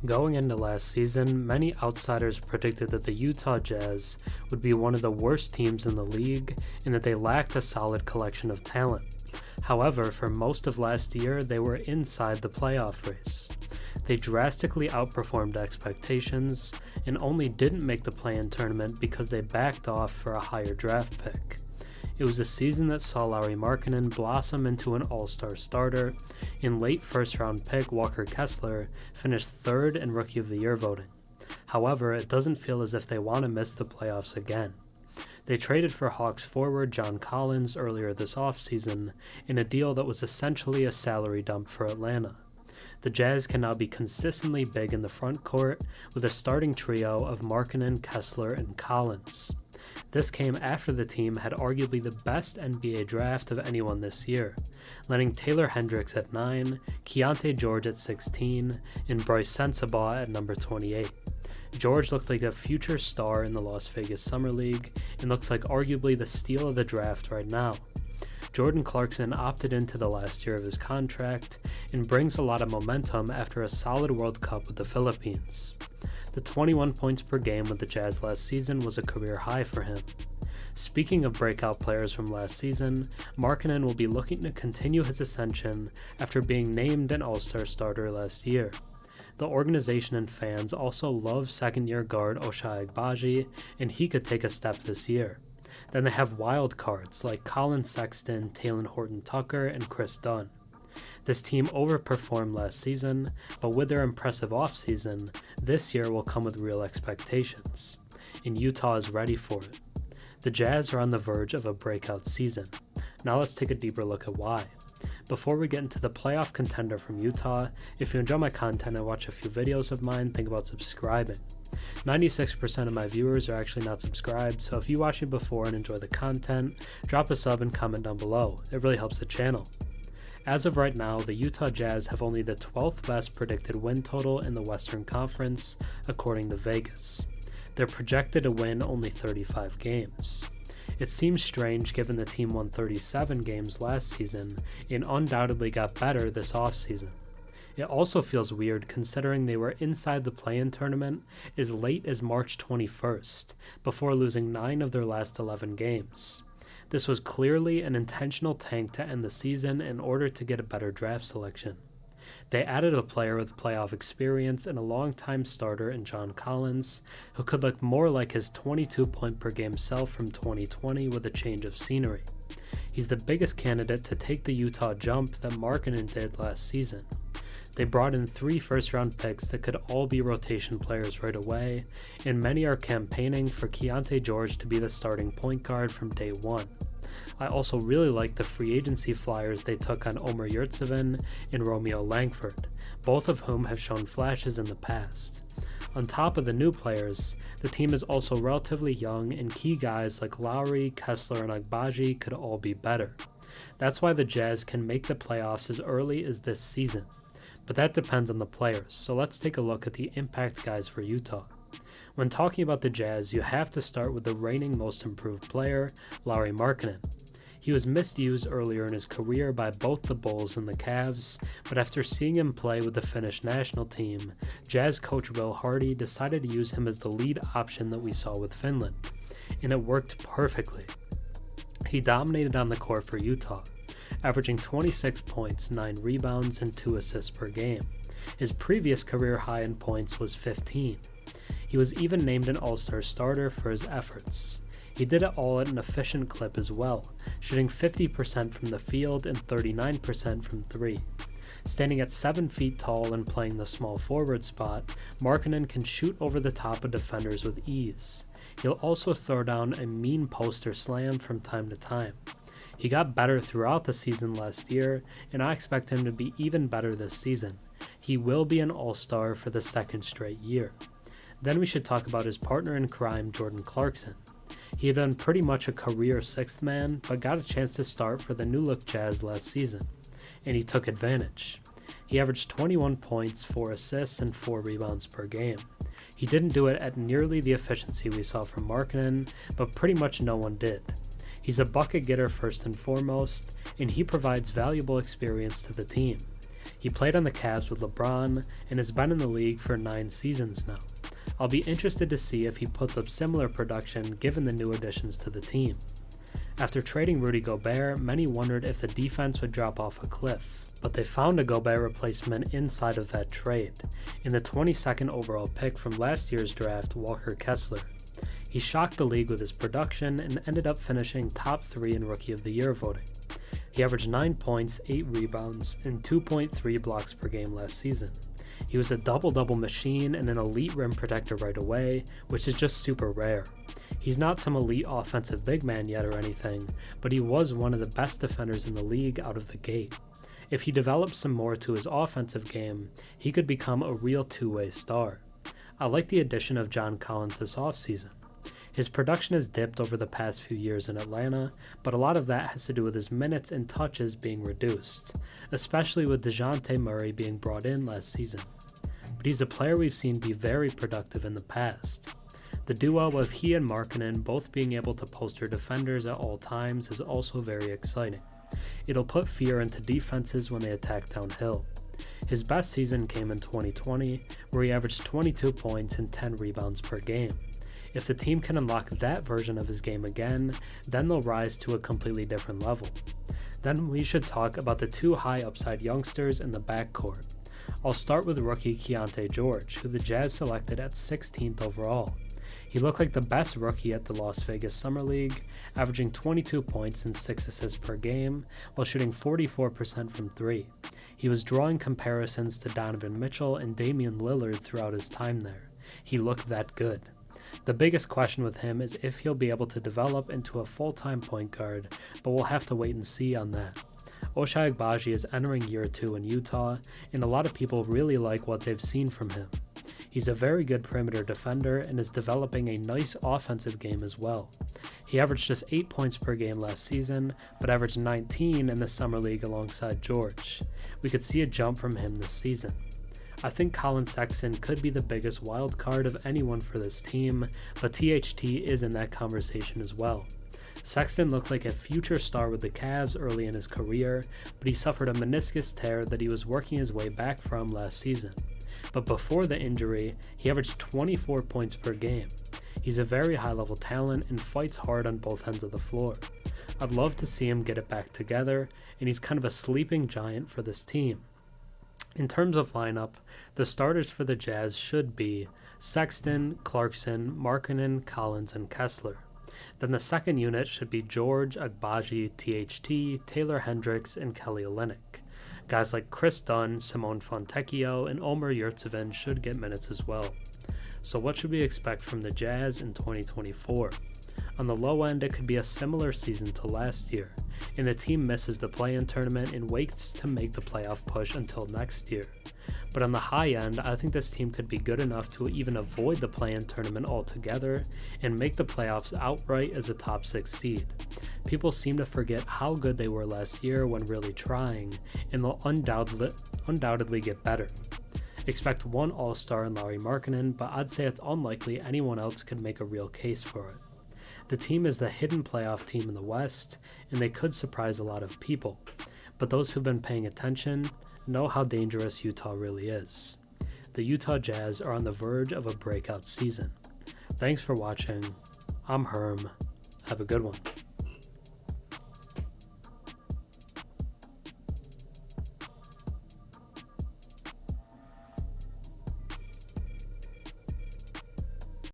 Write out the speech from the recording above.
Going into last season, many outsiders predicted that the Utah Jazz would be one of the worst teams in the league and that they lacked a solid collection of talent. However, for most of last year, they were inside the playoff race. They drastically outperformed expectations and only didn't make the play-in tournament because they backed off for a higher draft pick. It was a season that saw Lauri Markkanen blossom into an all-star starter, and late first-round pick Walker Kessler finished third in Rookie of the Year voting. However, it doesn't feel as if they want to miss the playoffs again. They traded for Hawks forward John Collins earlier this offseason in a deal that was essentially a salary dump for Atlanta. The Jazz can now be consistently big in the front court with a starting trio of Markkanen, Kessler, and Collins. This came after the team had arguably the best NBA draft of anyone this year, landing Taylor Hendricks at 9, Keyonte George at 16, and Brice Sensabaugh at number 28. George looked like a future star in the Las Vegas Summer League and looks like arguably the steal of the draft right now. Jordan Clarkson opted into the last year of his contract and brings a lot of momentum after a solid World Cup with the Philippines. The 21 points per game with the Jazz last season was a career high for him. Speaking of breakout players from last season, Markkanen will be looking to continue his ascension after being named an all-star starter last year. The organization and fans also love second-year guard Ochai Agbaji, and he could take a step this year. Then they have wildcards like Collin Sexton, Talen Horton-Tucker, and Kris Dunn. This team overperformed last season, but with their impressive offseason, this year will come with real expectations, and Utah is ready for it. The Jazz are on the verge of a breakout season. Now let's take a deeper look at why. Before we get into the playoff contender from Utah, if you enjoy my content and watch a few videos of mine, think about subscribing. 96% of my viewers are actually not subscribed, so if you watched me before and enjoy the content, drop a sub and comment down below. It really helps the channel. As of right now, the Utah Jazz have only the 12th best predicted win total in the Western Conference, according to Vegas. They're projected to win only 35 games. It seems strange given the team won 37 games last season and undoubtedly got better this offseason. It also feels weird considering they were inside the play-in tournament as late as March 21st, before losing 9 of their last 11 games. This was clearly an intentional tank to end the season in order to get a better draft selection. They added a player with playoff experience and a longtime starter in John Collins, who could look more like his 22-point-per-game self from 2020 with a change of scenery. He's the biggest candidate to take the Utah jump that Markkanen did last season. They brought in 3 first-round picks that could all be rotation players right away, and many are campaigning for Keyonte George to be the starting point guard from day one. I also really like the free agency flyers they took on Omer Yurtseven and Romeo Langford, both of whom have shown flashes in the past. On top of the new players, the team is also relatively young, and key guys like Lauri, Kessler, and Agbaji could all be better. That's why the Jazz can make the playoffs as early as this season. But that depends on the players, so let's take a look at the impact guys for Utah. When talking about the Jazz, you have to start with the reigning most improved player, Lauri Markkanen. He was misused earlier in his career by both the Bulls and the Cavs, but after seeing him play with the Finnish national team, Jazz coach Will Hardy decided to use him as the lead option that we saw with Finland, and it worked perfectly. He dominated on the court for Utah, averaging 26 points, 9 rebounds, and 2 assists per game. His previous career high in points was 15. He was even named an all-star starter for his efforts. He did it all at an efficient clip as well, shooting 50% from the field and 39% from 3. Standing at 7 feet tall and playing the small forward spot, Markkanen can shoot over the top of defenders with ease. He'll also throw down a mean poster slam from time to time. He got better throughout the season last year, and I expect him to be even better this season. He will be an all-star for the second straight year. Then we should talk about his partner in crime, Jordan Clarkson. He had been pretty much a career 6th man, but got a chance to start for the new-look Jazz last season, and he took advantage. He averaged 21 points, 4 assists, and 4 rebounds per game. He didn't do it at nearly the efficiency we saw from Markkanen, but pretty much no one did. He's a bucket getter first and foremost, and he provides valuable experience to the team. He played on the Cavs with LeBron and has been in the league for 9 seasons now. I'll be interested to see if he puts up similar production given the new additions to the team. After trading Rudy Gobert, many wondered if the defense would drop off a cliff, but they found a Gobert replacement inside of that trade, in the 22nd overall pick from last year's draft, Walker Kessler. He shocked the league with his production and ended up finishing top 3 in Rookie of the Year voting. He averaged 9 points, 8 rebounds, and 2.3 blocks per game last season. He was a double-double machine and an elite rim protector right away, which is just super rare. He's not some elite offensive big man yet or anything, but he was one of the best defenders in the league out of the gate. If he develops some more to his offensive game, he could become a real two-way star. I like the addition of John Collins this offseason. His production has dipped over the past few years in Atlanta, but a lot of that has to do with his minutes and touches being reduced, especially with DeJounte Murray being brought in last season. But he's a player we've seen be very productive in the past. The duo of he and Markkanen both being able to poster defenders at all times is also very exciting. It'll put fear into defenses when they attack downhill. His best season came in 2020, where he averaged 22 points and 10 rebounds per game. If the team can unlock that version of his game again, then they'll rise to a completely different level. Then we should talk about the 2 high upside youngsters in the backcourt. I'll start with rookie Keyonte George, who the Jazz selected at 16th overall. He looked like the best rookie at the Las Vegas Summer League, averaging 22 points and 6 assists per game, while shooting 44% from 3. He was drawing comparisons to Donovan Mitchell and Damian Lillard throughout his time there. He looked that good. The biggest question with him is if he'll be able to develop into a full-time point guard, but we'll have to wait and see on that. Ochai Agbaji is entering year 2 in Utah, and a lot of people really like what they've seen from him. He's a very good perimeter defender and is developing a nice offensive game as well. He averaged just 8 points per game last season, but averaged 19 in the Summer League alongside George. We could see a jump from him this season. I think Collin Sexton could be the biggest wild card of anyone for this team, but THT is in that conversation as well. Sexton looked like a future star with the Cavs early in his career, but he suffered a meniscus tear that he was working his way back from last season. But before the injury, he averaged 24 points per game. He's a very high-level talent and fights hard on both ends of the floor. I'd love to see him get it back together, and he's kind of a sleeping giant for this team. In terms of lineup, the starters for the Jazz should be Sexton, Clarkson, Markkanen, Collins, and Kessler. Then the second unit should be George, Agbaji, THT, Taylor Hendricks, and Kelly Olynyk. Guys like Kris Dunn, Simone Fontecchio, and Omer Yurtseven should get minutes as well. So what should we expect from the Jazz in 2024? On the low end, it could be a similar season to last year, and the team misses the play-in tournament and waits to make the playoff push until next year. But on the high end, I think this team could be good enough to even avoid the play-in tournament altogether and make the playoffs outright as a top 6 seed. People seem to forget how good they were last year when really trying, and they'll undoubtedly get better. Expect one All-Star in Lauri Markkanen, but I'd say it's unlikely anyone else could make a real case for it. The team is the hidden playoff team in the West, and they could surprise a lot of people. But those who've been paying attention know how dangerous Utah really is. The Utah Jazz are on the verge of a breakout season. Thanks for watching. I'm Herm. Have a good one.